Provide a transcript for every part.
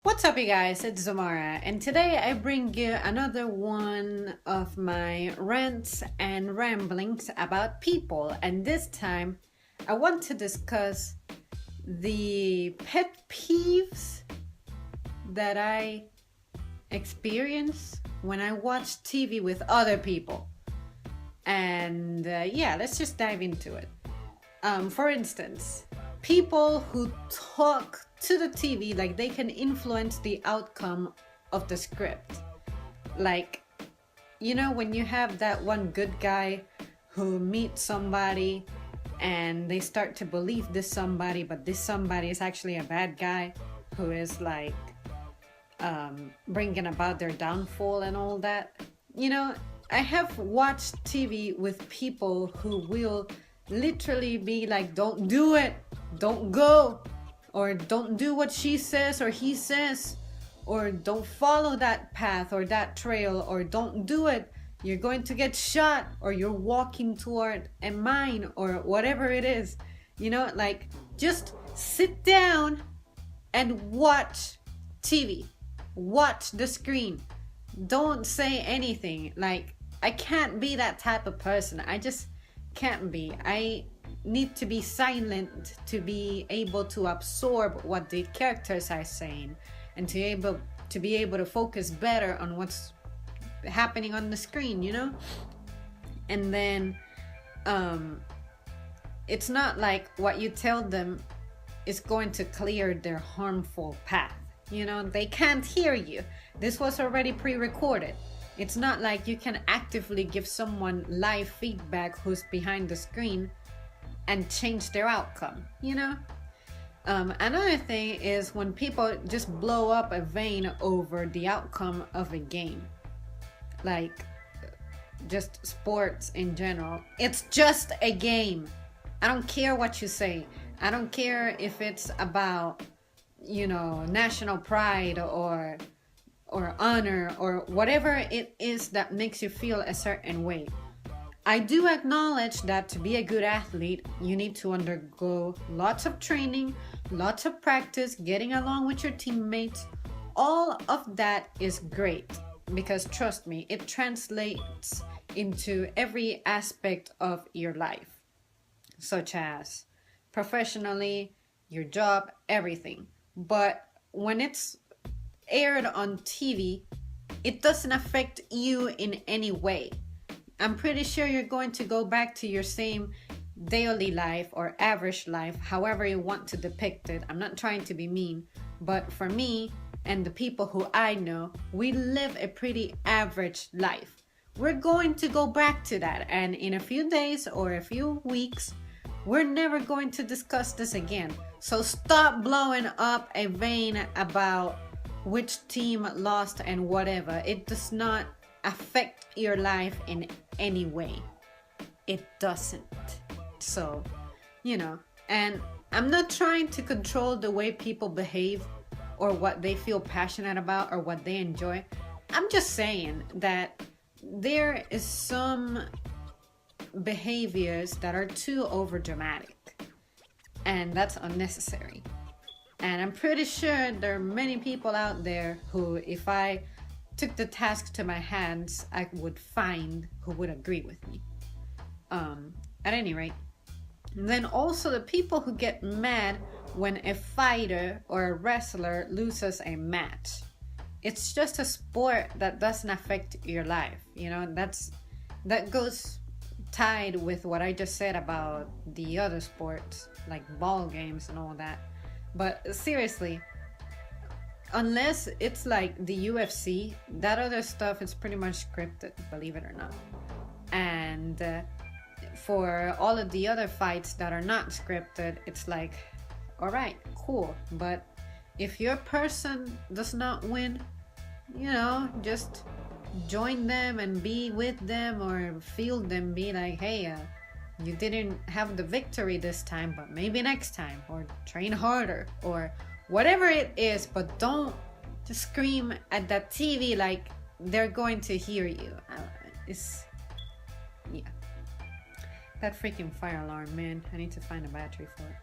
What's up, you guys? It's Zamara, and today I bring you another one of my rants and ramblings about people. And this time, I want to discuss the pet peeves that I experience when I watch TV with other people. And yeah, let's just dive into it. For instance, people who talk to the TV like they can influence the outcome of the script. Like, when you have that one good guy who meets somebody and they start to believe this somebody, but this somebody is actually a bad guy who is like bringing about their downfall and all that. I have watched TV with people who will literally be like, don't do it, don't go, or don't do what she says or he says, or don't follow that path or that trail, or don't do it, you're going to get shot, or you're walking toward a mine, or whatever it is. Like, just sit down and watch TV, watch the screen, don't say anything. Like, I can't be that type of person. I just can't be. I need to be silent to be able to absorb what the characters are saying, and to be able to focus better on what's happening on the screen. And then it's not like what you tell them is going to clear their harmful path. They can't hear you. This was already pre-recorded. It's not like you can actively give someone live feedback who's behind the screen and change their outcome. Another thing is when people just blow up a vein over the outcome of a game. Like, just sports in general. It's just a game. I don't care what you say. I don't care if it's about, national pride or honor or whatever it is that makes you feel a certain way. I do acknowledge that to be a good athlete, you need to undergo lots of training, lots of practice, getting along with your teammates. All of that is great because, trust me, it translates into every aspect of your life, such as professionally, your job, everything. But when it's aired on TV, it doesn't affect you in any way. I'm pretty sure you're going to go back to your same daily life or average life, however you want to depict it. I'm not trying to be mean, but for me and the people who I know, we live a pretty average life. We're going to go back to that, and in a few days or a few weeks, we're never going to discuss this again. So stop blowing up a vein about which team lost and whatever. It does not affect your life in any way. It doesn't. So, and I'm not trying to control the way people behave or what they feel passionate about or what they enjoy. I'm just saying that there is some behaviors that are too overdramatic, and that's unnecessary. And I'm pretty sure there are many people out there who, if I took the task to my hands, I would find who would agree with me. At any rate, then also the people who get mad when a fighter or a wrestler loses a match. It's just a sport that doesn't affect your life. That goes tied with what I just said about the other sports, like ball games and all that. But seriously, unless it's like the UFC, that other stuff is pretty much scripted, believe it or not. And for all of the other fights that are not scripted, it's like, all right, cool. But if your person does not win, just join them and be with them, or feel them, be like, hey, you didn't have the victory this time, but maybe next time, or train harder, or whatever it is. But don't just scream at that TV like they're going to hear you. Yeah, that freaking fire alarm, man. I need to find a battery for it.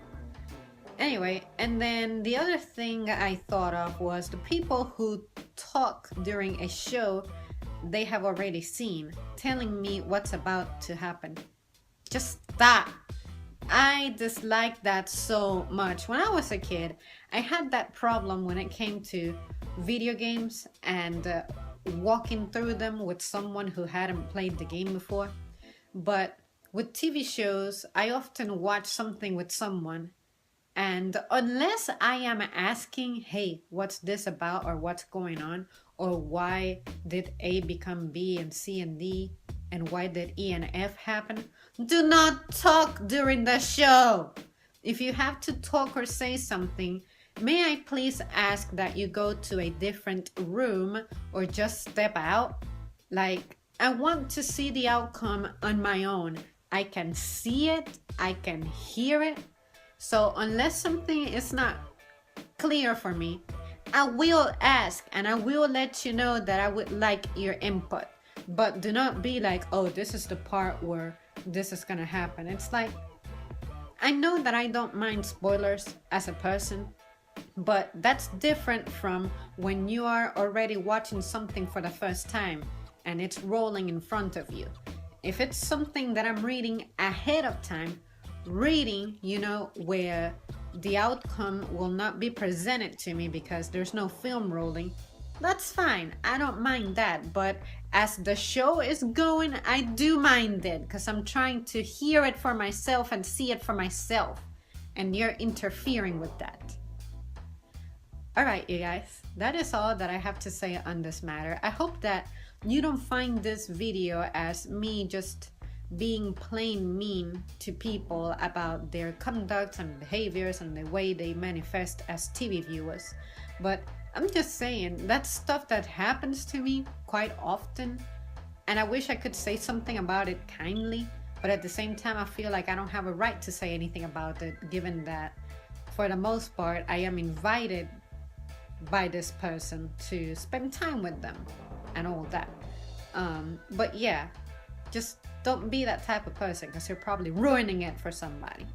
Anyway, and then the other thing I thought of was the people who talk during a show they have already seen, telling me what's about to happen. Just stop. I dislike that so much. When I was a kid, I had that problem when it came to video games and walking through them with someone who hadn't played the game before. But with TV shows, I often watch something with someone, and unless I am asking, hey, what's this about, or what's going on, or why did A become B and C and D, and why did E and F happen, do not talk during the show. If you have to talk or say something, may I please ask that you go to a different room or just step out? Like, I want to see the outcome on my own. I can see it, I can hear it. So unless something is not clear for me, I will ask and I will let you know that I would like your input. But do not be like, oh, this is the part where this is gonna happen. It's like, I know that I don't mind spoilers as a person, but that's different from when you are already watching something for the first time and it's rolling in front of you. If it's something that I'm reading ahead of time, reading, where the outcome will not be presented to me because there's no film rolling, that's fine. I don't mind that. But as the show is going, I do mind it because I'm trying to hear it for myself and see it for myself. And you're interfering with that. Alright, you guys, that is all that I have to say on this matter. I hope that you don't find this video as me just being plain mean to people about their conduct and behaviors and the way they manifest as TV viewers. But I'm just saying, that's stuff that happens to me quite often, and I wish I could say something about it kindly, but at the same time I feel like I don't have a right to say anything about it, given that for the most part I am invited by this person to spend time with them and all that. But yeah, just don't be that type of person because you're probably ruining it for somebody.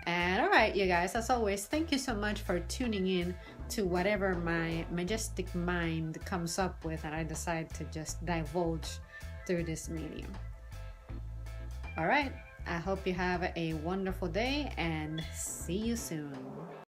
And alright, you guys, as always, thank you so much for tuning in to whatever my majestic mind comes up with and I decide to just divulge through this medium. Alright, I hope you have a wonderful day and see you soon.